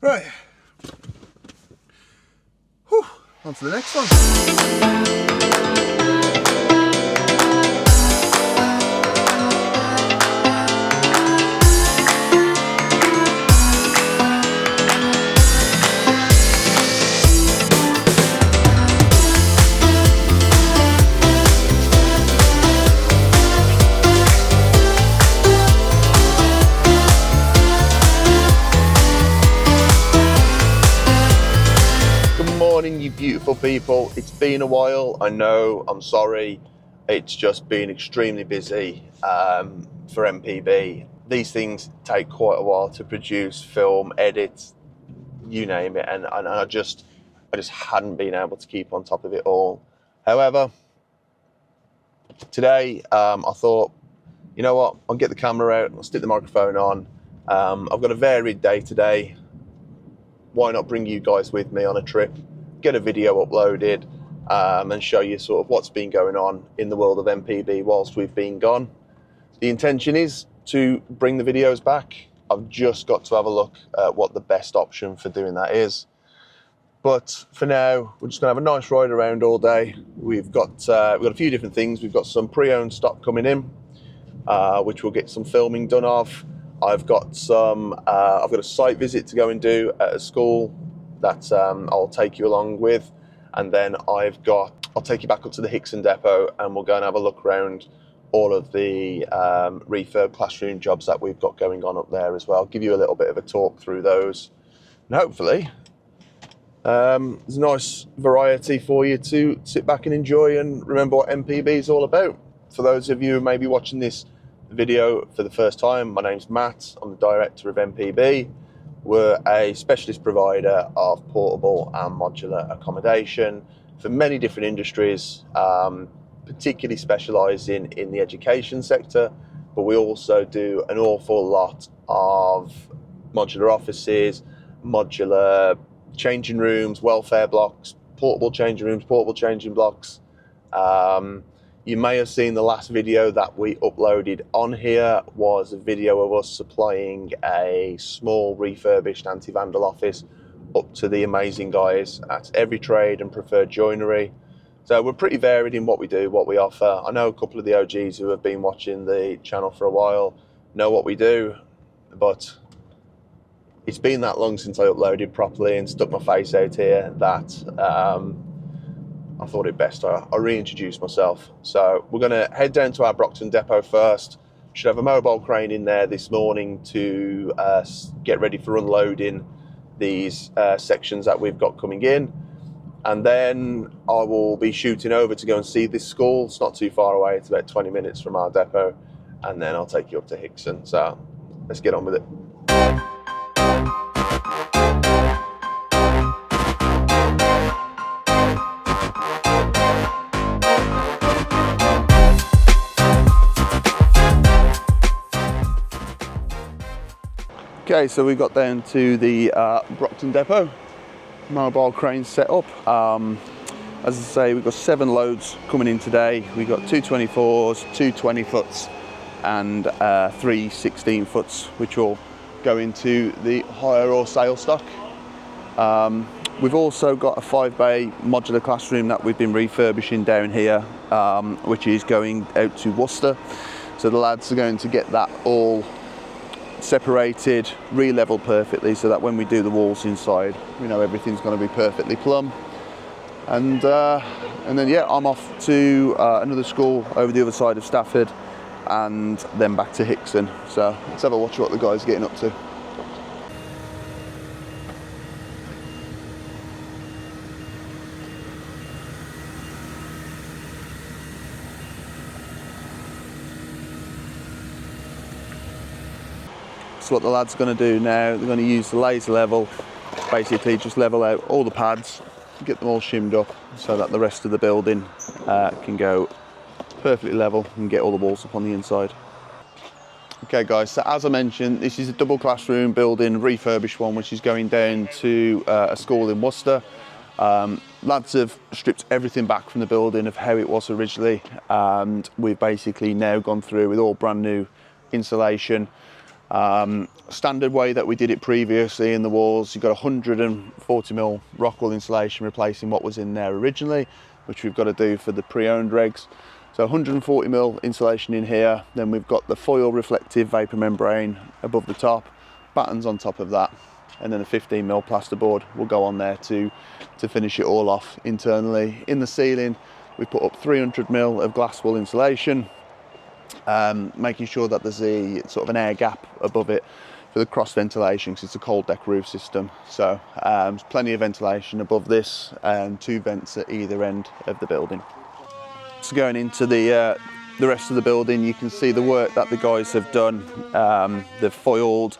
Right. Whew. On to the next one. Morning, you beautiful people. It's been a while, I know, I'm sorry. It's just been extremely busy for MPB. These things take quite a while to produce, film, edit, you name it, and I just hadn't been able to keep on top of it all. However, today I thought, you know what, I'll get the camera out, I'll stick the microphone on. I've got a varied day today. Why not bring you guys with me on a trip, get a video uploaded, and show you sort of what's been going on in the world of MPB whilst we've been gone. The intention is to bring the videos back. I've just got to have a look at what the best option for doing that is. But for now, we're just gonna have a nice ride around all day. We've got a few different things. We've got some pre-owned stock coming in, which we'll get some filming done of. I've got a site visit to go and do at a school that I'll take you along with, and then I'll take you back up to the Hickson depot and we'll go and have a look around all of the refurb classroom jobs that we've got going on up there as well. Give you a little bit of a talk through those, and hopefully there's a nice variety for you to sit back and enjoy and remember what MPB is all about. For those of you who may be watching this video for the first time, my name's Matt. I'm the director of MPB. We're a specialist provider of portable and modular accommodation for many different industries, particularly specialising in the education sector, but we also do an awful lot of modular offices, modular changing rooms, welfare blocks, portable changing rooms, portable changing blocks. You may have seen the last video that we uploaded on here was a video of us supplying a small refurbished anti-vandal office up to the amazing guys at Every Trade and Preferred Joinery. So we're pretty varied in what we do, what we offer. I know a couple of the OGs who have been watching the channel for a while know what we do, but it's been that long since I uploaded properly and stuck my face out here that I thought it best I reintroduce myself. So we're going to head down to our Brockton depot first. Should have a mobile crane in there this morning to get ready for unloading these sections that we've got coming in. And then I will be shooting over to go and see this school. It's not too far away, it's about 20 minutes from our depot. And then I'll take you up to Hickson. So let's get on with it. Okay, so we got down to the Brockton depot, mobile crane set up. As I say, we've got 7 loads coming in today. We've got 2 24s, 2 20 foots and 3 16 foots, which will go into the hire or sale stock. We've also got a 5-bay modular classroom that we've been refurbishing down here, which is going out to Worcester. So the lads are going to get that all separated, re-leveled perfectly, so that when we do the walls inside, we know everything's going to be perfectly plumb. And then yeah, I'm off to another school over the other side of Stafford, and then back to Hickson. So let's have a watch what the guys are getting up to. So what the lads are going to do now, they're going to use the laser level, basically just level out all the pads, get them all shimmed up so that the rest of the building can go perfectly level and get all the walls up on the inside. Okay guys, so as I mentioned, this is a double classroom building, refurbished one, which is going down to a school in Worcester. Lads have stripped everything back from the building of how it was originally, and we've basically now gone through with all brand new insulation. Standard way that we did it previously in the walls, you've got 140mm rock wool insulation replacing what was in there originally, which we've got to do for the pre-owned regs. So 140mm insulation in here, then we've got the foil reflective vapor membrane above the top, battens on top of that, and then a 15mm plasterboard will go on there to finish it all off internally. In the ceiling, we put up 300mm of glass wool insulation, making sure that there's a sort of an air gap above it for the cross ventilation, because it's a cold deck roof system. So there's plenty of ventilation above this and 2 vents at either end of the building. So going into the rest of the building, you can see the work that the guys have done. They've foiled,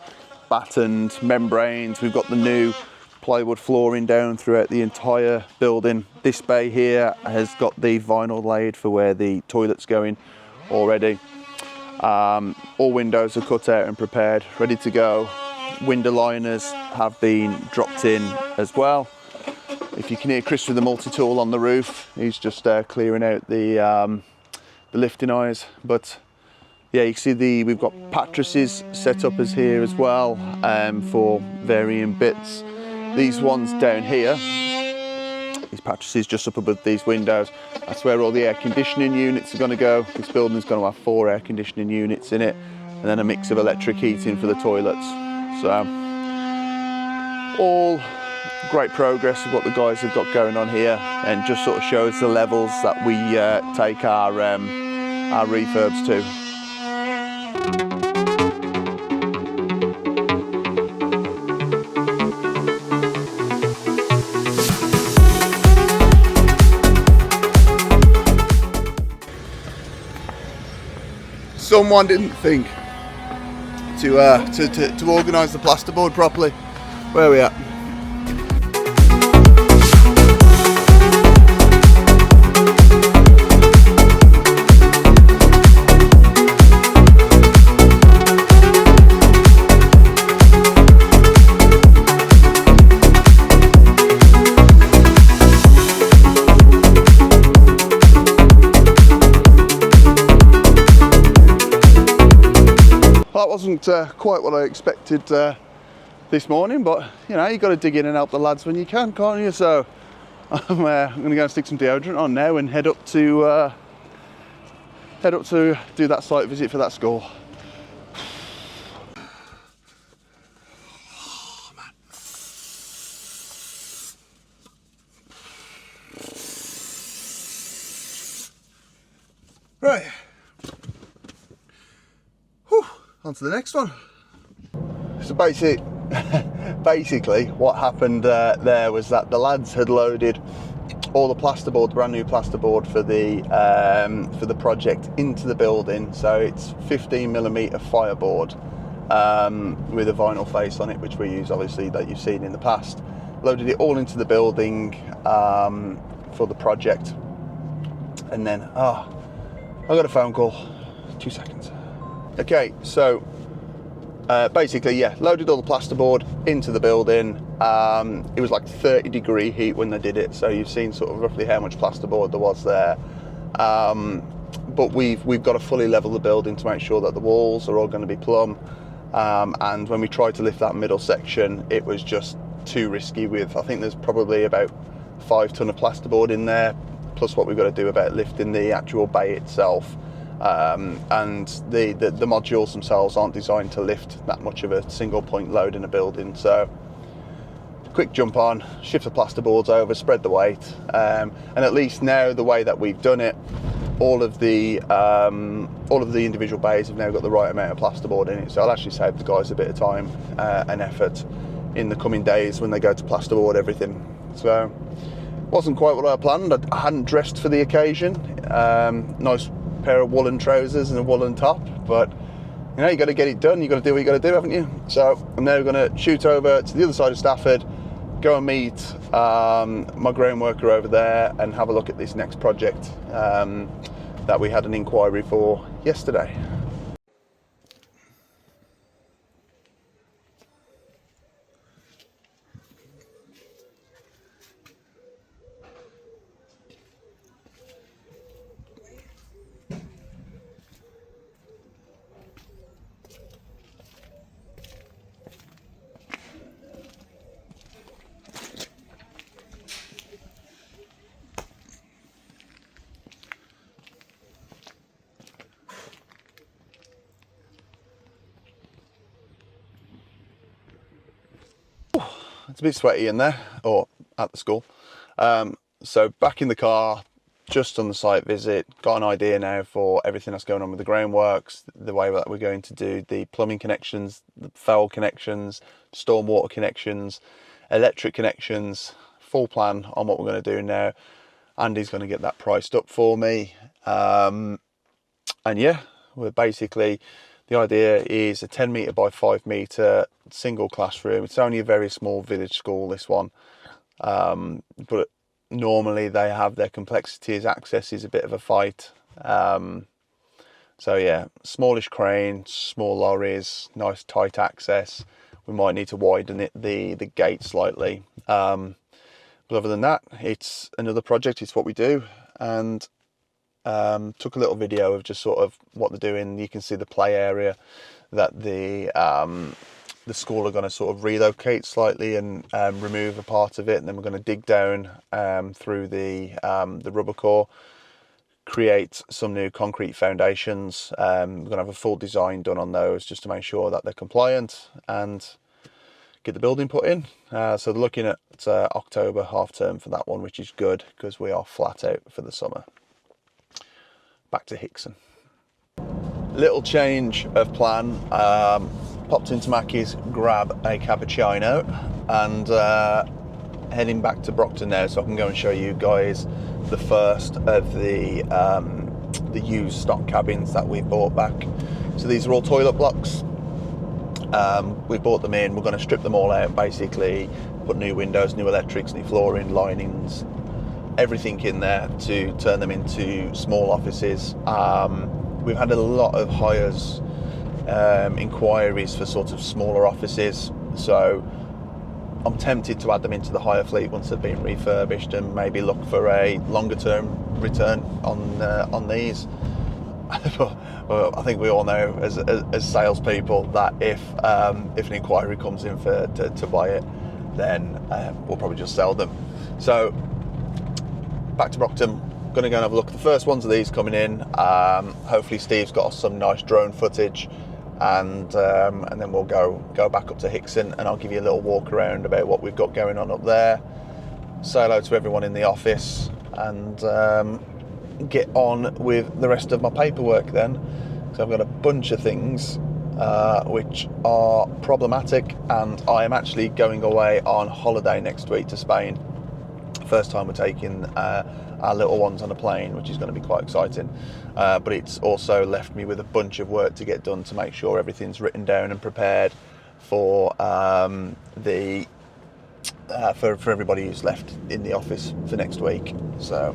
battened membranes. We've got the new plywood flooring down throughout the entire building. This bay here has got the vinyl laid for where the toilet's going already. All windows are cut out and prepared, ready to go. Window liners have been dropped in as well. If you can hear Chris with the multi-tool on the roof, he's just clearing out the lifting eyes. But yeah, you can see we've got mattresses set up as here as well, for varying bits. These ones down here, these mattresses just up above these windows, that's where all the air conditioning units are going to go. This building's going to have 4 air conditioning units in it, and then a mix of electric heating for the toilets. So all great progress of what the guys have got going on here, and just sort of shows the levels that we take our refurbs to. Someone didn't think to organise the plasterboard properly. Where are we at? That wasn't quite what I expected this morning, but you know, you've got to dig in and help the lads when you can, can't you? So I'm going to go and stick some deodorant on now and head up to do that site visit for that school. Right. On to the next one. So basically what happened there was that the lads had loaded all the plasterboard, brand new plasterboard for the project into the building. So it's 15mm fireboard with a vinyl face on it, which we use obviously that you've seen in the past. Loaded it all into the building for the project, and then I got a phone call. 2 seconds. Okay, so basically, yeah, loaded all the plasterboard into the building. It was like 30-degree heat when they did it, so you've seen sort of roughly how much plasterboard there was there. But we've got to fully level the building to make sure that the walls are all going to be plumb. And when we tried to lift that middle section, it was just too risky. I think there's probably about 5 ton of plasterboard in there, plus what we've got to do about lifting the actual bay itself. And the modules themselves aren't designed to lift that much of a single point load in a building. So quick jump on, shift the plasterboards over, spread the weight, and at least now the way that we've done it, all of the individual bays have now got the right amount of plasterboard in it. So I'll actually save the guys a bit of time and effort in the coming days when they go to plasterboard everything. So wasn't quite what I planned. I hadn't dressed for the occasion. Nice pair of woolen trousers and a woolen top, but you know, you got to get it done. You got to do what you got to do, haven't you? So I'm now going to shoot over to the other side of Stafford, go and meet my ground worker over there and have a look at this next project that we had an inquiry for yesterday. it's a bit sweaty in there, or at the school. So back in the car, just on the site visit, got an idea now for everything that's going on with the groundworks, the way that we're going to do the plumbing connections, the foul connections, stormwater connections, electric connections, full plan on what we're going to do now. Andy's going to get that priced up for me. And yeah, we're basically, the idea is a 10 metre by 5 metre single classroom. It's only a very small village school, this one. But normally they have their complexities. Access is a bit of a fight. So yeah, smallish crane, small lorries, nice tight access. We might need to widen the gate slightly. But other than that, it's another project. It's what we do. And took a little video of just sort of what they're doing. You can see the play area that the school are going to sort of relocate slightly and remove a part of it, and then we're going to dig down through the rubber core, create some new concrete foundations. We're going to have a full design done on those just to make sure that they're compliant and get the building put in. So they're looking at October half term for that one, which is good because we are flat out for the summer. Back to Hickson. Little change of plan. Popped into Mackey's, grab a cappuccino, and heading back to Brockton now, so I can go and show you guys the first of the used stock cabins that we bought back. So these are all toilet blocks. We bought them in. We're going to strip them all out, basically put new windows, new electrics, new flooring, linings, everything in there to turn them into small offices. We've had a lot of hires, inquiries for sort of smaller offices, so I'm tempted to add them into the hire fleet once they've been refurbished and maybe look for a longer term return on these. Well, I think we all know as salespeople that if an inquiry comes in to buy it, then we'll probably just sell them. So back to Brockton, going to go and have a look at the first ones of these coming in. Hopefully Steve's got some nice drone footage, and then we'll go back up to Hickson, and I'll give you a little walk around about what we've got going on up there. Say hello to everyone in the office, and get on with the rest of my paperwork then. So I've got a bunch of things which are problematic, and I am actually going away on holiday next week to Spain. First time we're taking our little ones on a plane, which is going to be quite exciting. But it's also left me with a bunch of work to get done to make sure everything's written down and prepared for for everybody who's left in the office for next week. So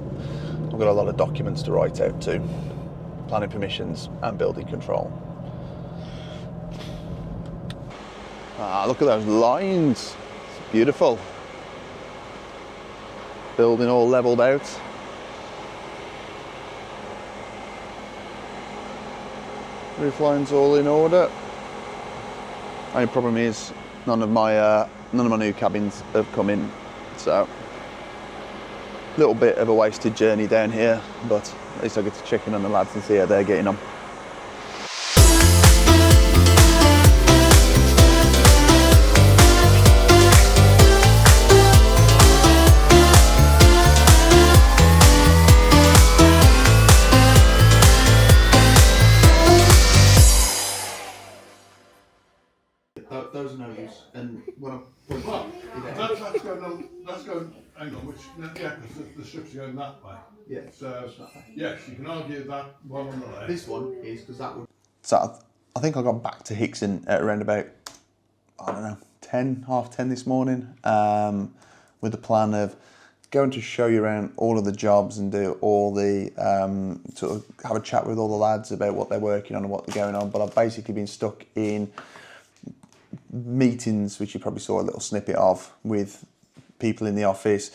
I've got a lot of documents to write out too, planning permissions and building control. Look at those lines, it's beautiful. Building all levelled out. Roof lines all in order. Only problem is none of my new cabins have come in, so a little bit of a wasted journey down here, but at least I get to check in on the lads and see how they're getting on. Those are no use, and when I point that's going, hang on, which, yeah, because the strips are going that way. Yeah. So, yes, you can argue that one on the left. This one is because that would. So I think I got back to Hickson at around about, I don't know, half 10 this morning, with the plan of going to show you around all of the jobs and do all the, sort of have a chat with all the lads about what they're working on and what they're going on. But I've basically been stuck in meetings, which you probably saw a little snippet of, with people in the office,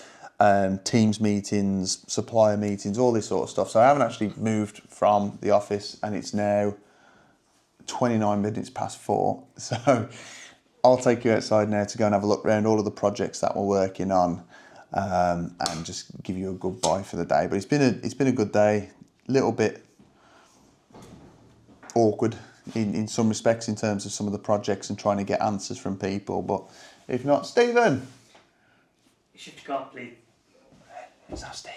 Teams meetings, supplier meetings, all this sort of stuff. So I haven't actually moved from the office, and it's now 29 minutes past 4. So I'll take you outside now to go and have a look around all of the projects that we're working on, and just give you a goodbye for the day. But it's been a good day. A little bit awkward in some respects in terms of some of the projects and trying to get answers from people, but If not, Stephen. You should go, please. Is that Steve?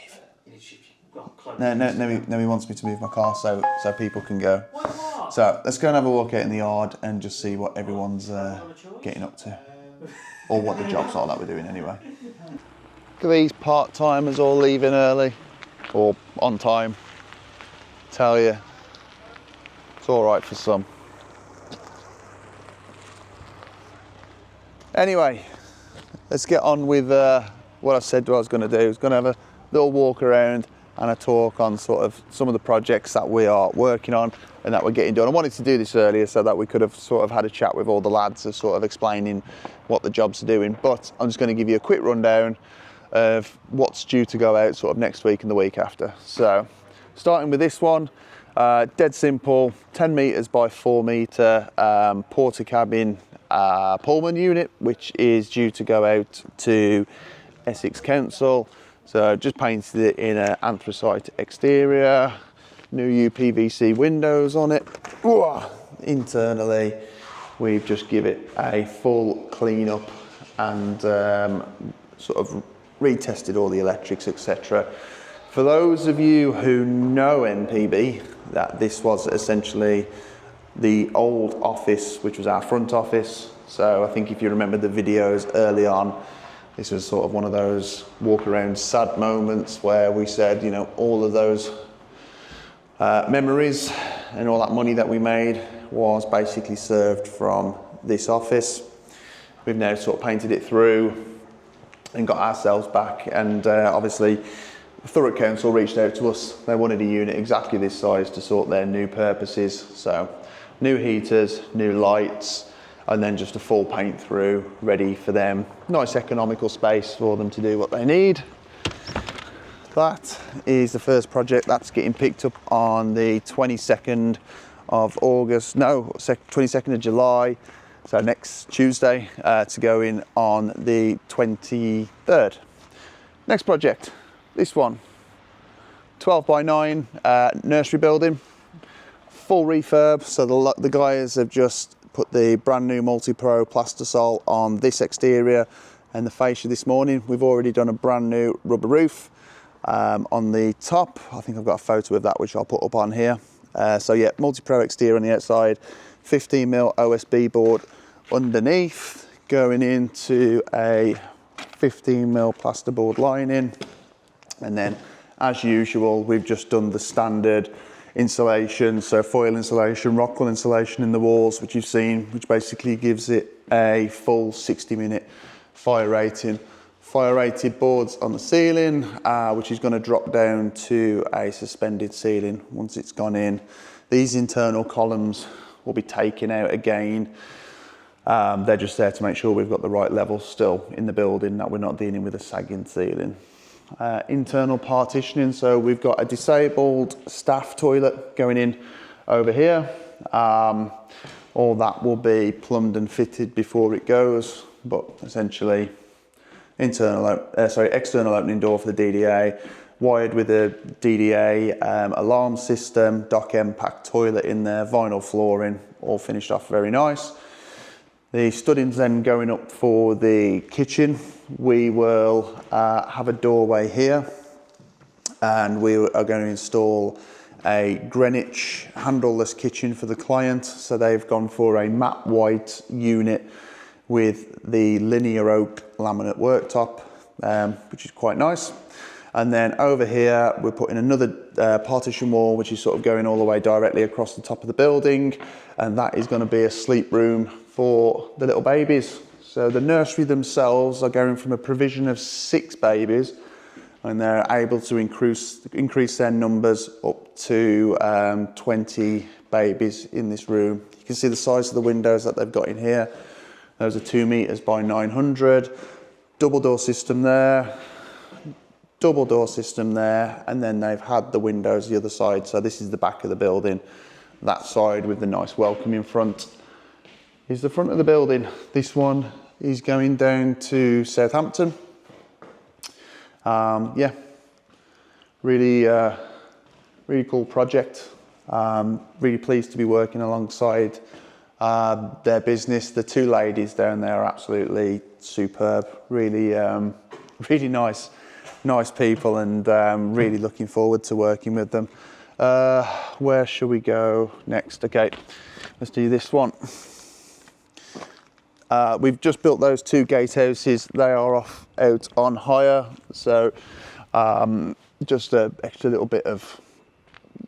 No, he wants me to move my car so people can go. What? So let's go and have a walk out in the yard and just see what everyone's getting up to. Or what the jobs are that we're doing anyway. Look at these part-timers all leaving early or on time. Tell you, it's all right for some. Anyway, let's get on with what I said I was going to do. I was going to have a little walk around and a talk on sort of some of the projects that we are working on and that we're getting done. I wanted to do this earlier so that we could have sort of had a chat with all the lads of sort of explaining what the jobs are doing, but I'm just going to give you a quick rundown of what's due to go out sort of next week and the week after. So starting with this one, dead simple, 10 metres by 4 metre porter cabin Pullman unit, which is due to go out to Essex Council. So just painted it in an anthracite exterior, new UPVC windows on it. Internally, we've just give it a full clean up and sort of retested all the electrics, etc. For those of you who know MPB, that this was essentially the old office, which was our front office. So I think if you remember the videos early on, this was sort of one of those walk around sad moments where we said, you know, all of those memories and all that money that we made was basically served from this office. We've now sort of painted it through and got ourselves back, and obviously Thurrock Council reached out to us. They wanted a unit exactly this size to sort their new purposes. So new heaters, new lights, and then just a full paint through ready for them. Nice economical space for them to do what they need. That is the first project that's getting picked up on the 22nd of August, no, 22nd of July. So next Tuesday to go in on the 23rd. Next project, this one, 12 by 9 nursery building, full refurb. So the guys have just put the brand new multi-pro plastisol on this exterior and the fascia this morning. We've already done a brand new rubber roof on the top. I think I've got a photo of that which I'll put up on here. So yeah, multi-pro exterior on the outside, 15mm OSB board underneath, going into a 15mm plasterboard lining, and then as usual we've just done the standard insulation, so foil insulation, rockwool insulation in the walls, which you've seen, which basically gives it a full 60-minute fire rating. Fire rated boards on the ceiling, which is going to drop down to a suspended ceiling once it's gone in. These internal columns will be taken out again. They're just there to make sure we've got the right level still in the building, that we're not dealing with a sagging ceiling. Internal partitioning, so we've got a disabled staff toilet going in over here. All that will be plumbed and fitted before it goes, but essentially external opening door for the DDA, wired with a DDA alarm system, dock pack toilet in there, vinyl flooring, all finished off very nice. The studding's then going up for the kitchen. We will have a doorway here, and we are going to install a Greenwich handleless kitchen for the client. So they've gone for a matte white unit with the linear oak laminate worktop, which is quite nice. And then over here, we're putting another partition wall, which is sort of going all the way directly across the top of the building. And that is going to be a sleep room for the little babies. So the nursery themselves are going from a provision of 6 babies, and they're able to increase their numbers up to 20 babies in this room. You can see the size of the windows that they've got in here. Those are 2 meters by 900. Double door system there, double door system there, and then they've had the windows the other side. So this is the back of the building. That side with the nice welcoming front is the front of the building. This one is going down to Southampton. Yeah, really cool project. Really pleased to be working alongside their business. The two ladies down there are absolutely superb, really, really nice people, and really looking forward to working with them. Where shall we go next? Okay, let's do this one. We've just built those two gatehouses. They are out on hire, so just an extra little bit of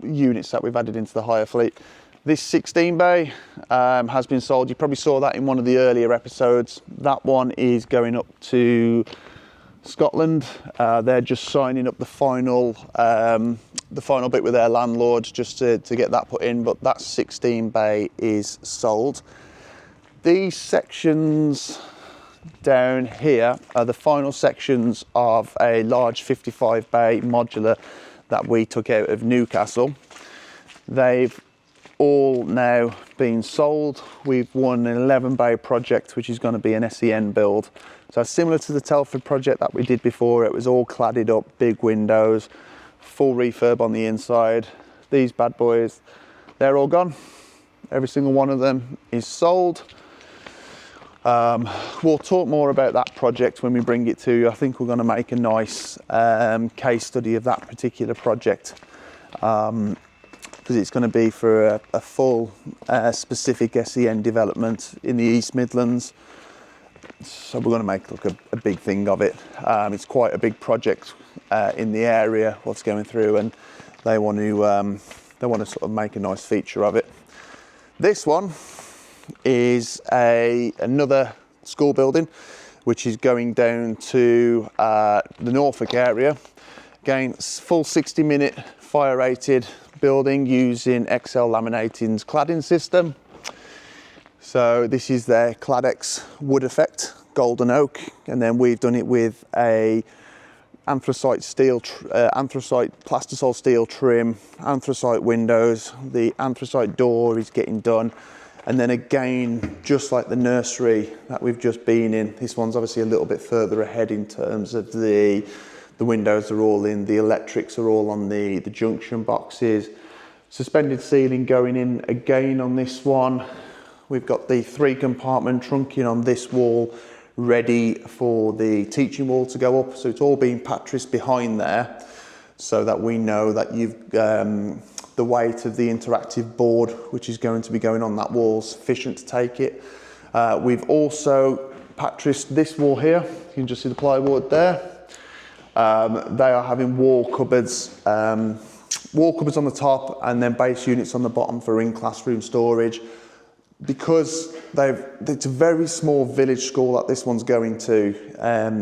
units that we've added into the hire fleet. This 16 bay has been sold. You probably saw that in one of the earlier episodes. That one is going up to Scotland. They're just signing up the final bit with their landlord just to get that put in, but that 16 bay is sold. These sections down here are the final sections of a large 55 bay modular that we took out of Newcastle. They've all now been sold. We've won an 11 bay project, which is going to be an SEN build. So similar to the Telford project that we did before, it was all cladded up, big windows, full refurb on the inside. These bad boys, they're all gone. Every single one of them is sold. We'll talk more about that project when we bring it to you. I think we're going to make a nice case study of that particular project, because it's going to be for a full specific SEN development in the East Midlands. So we're going to make a big thing of it. It's quite a big project in the area, what's going through, and they want to sort of make a nice feature of it. This one is another school building, which is going down to the Norfolk area. Again, full 60-minute fire rated building using XL Laminating's cladding system. So this is their Cladex wood effect, golden oak, and then we've done it with a anthracite plastisol steel trim, anthracite windows. The anthracite door is getting done. And then again, just like the nursery that we've just been in, this one's obviously a little bit further ahead in terms of the windows are all in, the electrics are all on the junction boxes. Suspended ceiling going in again on this one. We've got the 3-compartment trunking on this wall ready for the teaching wall to go up. So it's all been pattriced behind there so that we know that you've the weight of the interactive board which is going to be going on that wall is sufficient to take it. We've also pattriced this wall here. You can just see the plywood there. They are having wall cupboards on the top and then base units on the bottom for in-classroom storage. Because it's a very small village school that this one's going to,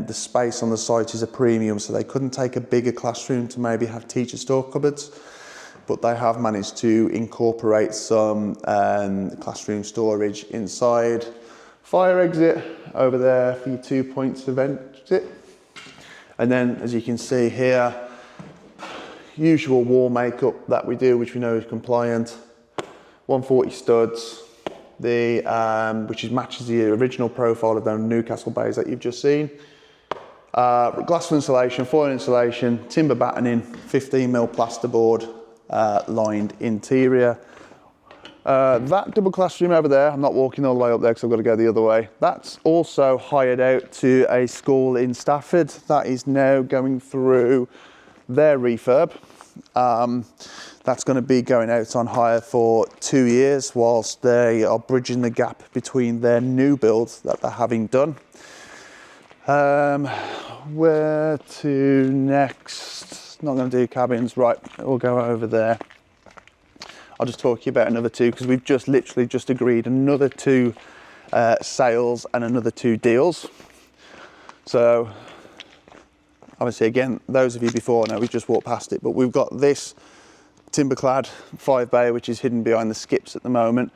the space on the site is a premium, so they couldn't take a bigger classroom to maybe have teacher store cupboards, but they have managed to incorporate some classroom storage inside. Fire exit over there for your 2 points of exit. And then, as you can see here, usual wall makeup that we do, which we know is compliant. 140 studs. Which matches the original profile of the Newcastle bays that you've just seen. Glass insulation, foil insulation, timber battening, 15mm plasterboard lined interior. That double classroom over there, I'm not walking all the way up there because I've got to go the other way. That's also hired out to a school in Stafford that is now going through their refurb. That's going to be going out on hire for 2 years whilst they are bridging the gap between their new builds that they're having done. Where to next? Not going to do cabins. Right, we'll go over there. I'll just talk to you about another two because we've just literally agreed another 2 sales and another 2 deals. So obviously, again, those of you before know we've just walked past it, but we've got this timber-clad 5 bay, which is hidden behind the skips at the moment.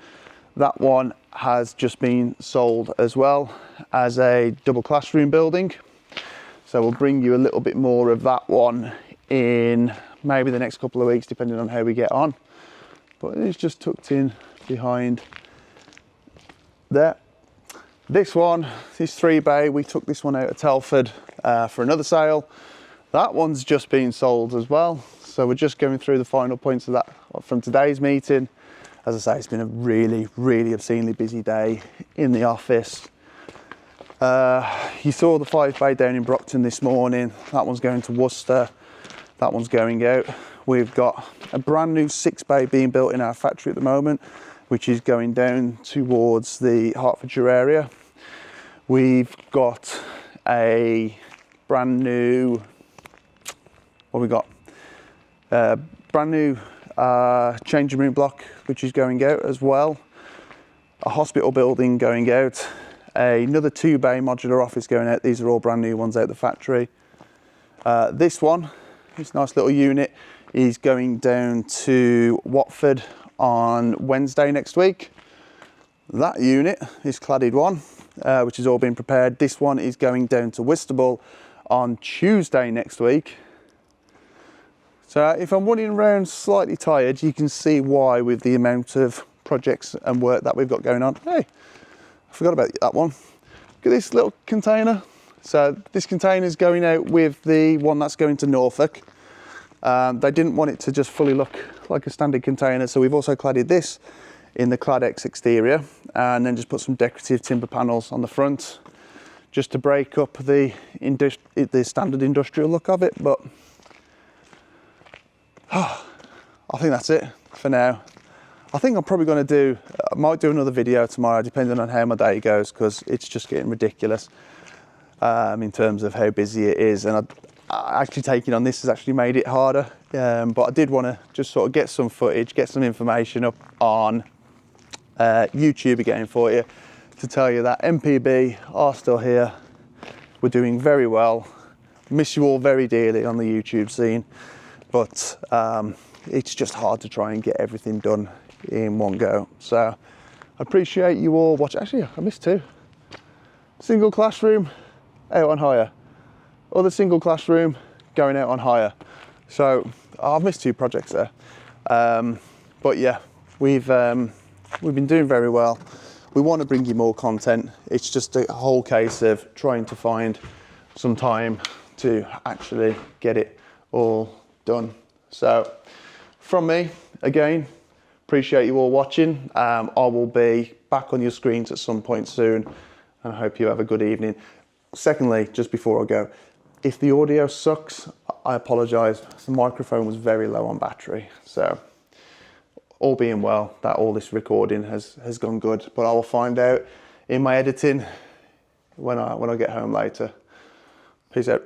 That one has just been sold as well as a double classroom building. So we'll bring you a little bit more of that one in maybe the next couple of weeks, depending on how we get on. But it's just tucked in behind there. This one, this 3 bay, we took this one out of Telford for another sale. That one's just been sold as well. So we're just going through the final points of that from today's meeting. As I say, it's been a really, really obscenely busy day in the office. You saw the 5 bay down in Brockton this morning. That one's going to Worcester. That one's going out. We've got a brand new 6 bay being built in our factory at the moment, which is going down towards the Hertfordshire area. We've got a brand new, what have we got? Brand new changing room block, which is going out as well. A hospital building going out. Another 2 bay modular office going out. These are all brand new ones out the factory. This one, this nice little unit, is going down to Watford on Wednesday next week. That unit is cladded one, which has all been prepared. This one is going down to Whitstable on Tuesday next week. So if I'm running around slightly tired, you can see why with the amount of projects and work that we've got going on. Hey, I forgot about that one. Look at this little container. So this container is going out with the one that's going to Norfolk. They didn't want it to just fully look like a standard container, so we've also cladded this in the Cladex exterior, and then just put some decorative timber panels on the front just to break up the standard industrial look of it. But I think that's it for now. I think I'm probably going to do, I might do another video tomorrow depending on how my day goes, because it's just getting ridiculous in terms of how busy it is, and actually taking on this has actually made it harder, but I did want to just sort of get some footage, get some information up on YouTube again for you, to tell you that MPB are still here. We're doing very well. Miss you all very dearly on the YouTube scene, but it's just hard to try and get everything done in one go. So I appreciate you all watching. Actually, I missed 2. Single classroom out on hire. Other single classroom going out on hire. So I've missed 2 projects there. But yeah, we've been doing very well. We want to bring you more content. It's just a whole case of trying to find some time to actually get it all done. So from me, again, appreciate you all watching. I will be back on your screens at some point soon, and I hope you have a good evening. Secondly, just before I go, if the audio sucks, I apologise. The microphone was very low on battery, so all being well, that all this recording has gone good. But I will find out in my editing when I get home later. Peace out.